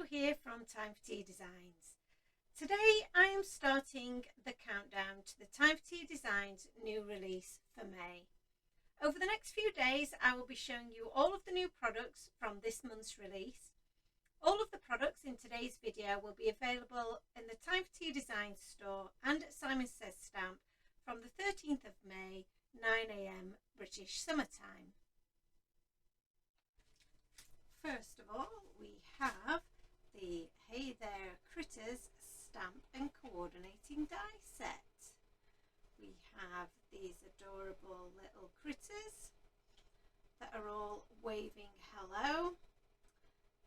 here from Time for Tea Designs. Today I am starting the countdown to the Time for Tea Designs new release for May. Over the next few days I will be showing you all of the new products from this month's release. All of the products in today's video will be available in the Time for Tea Designs store and at Simon Says Stamp from the 13th of May, 9 AM British summertime. First of all, we have the Hey There Critters stamp and coordinating die set. We have these adorable little critters that are all waving hello.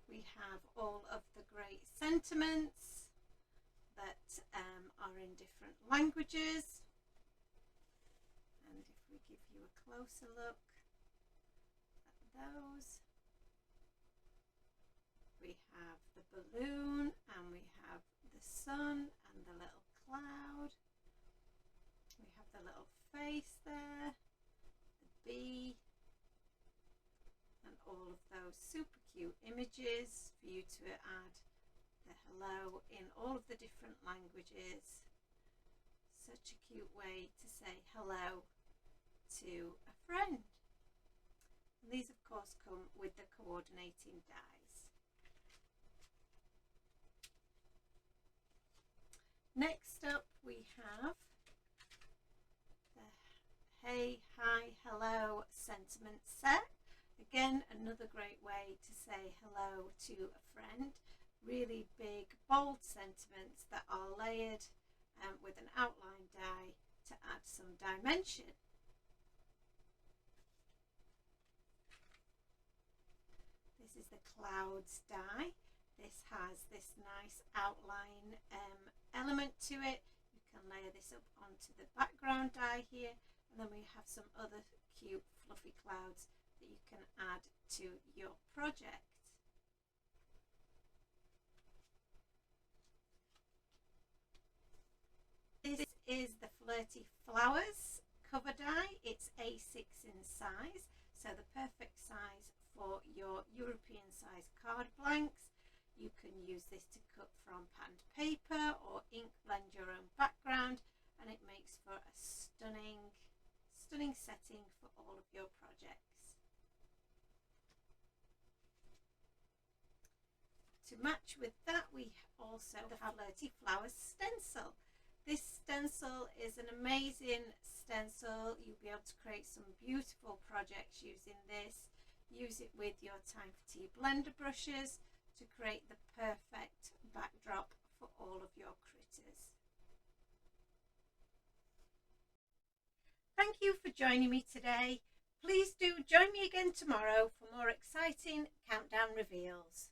We have all of the great sentiments that are in different languages. And if we give you a closer look at those, we have the balloon and we have the sun and the little cloud. We have the little face there, the bee, and all of those super cute images for you to add the hello in all of the different languages. Such a cute way to say hello to a friend. And these of course come with the coordinating dies. Next up we have the Hey, Hi, Hello sentiment set. Again, another great way to say hello to a friend. Really big, bold sentiments that are layered with an outline die to add some dimension. This is the clouds die. This has this nice outline element to it. You can layer this up onto the background die here, and then we have some other cute fluffy clouds that you can add to your project. This is the Flirty Flowers cover die. It's A6 in size, so the perfect size for your European size card blanks. You can use this to cut from panned paper or ink blend your own background, and it makes for a stunning setting for all of your projects. To match with that, we also have the Flirty Flowers stencil. This stencil is an amazing stencil. You'll be able to create some beautiful projects using this. Use it with your Time for Tea blender brushes to create the perfect backdrop for all of your critters. Thank you for joining me today. Please do join me again tomorrow for more exciting countdown reveals.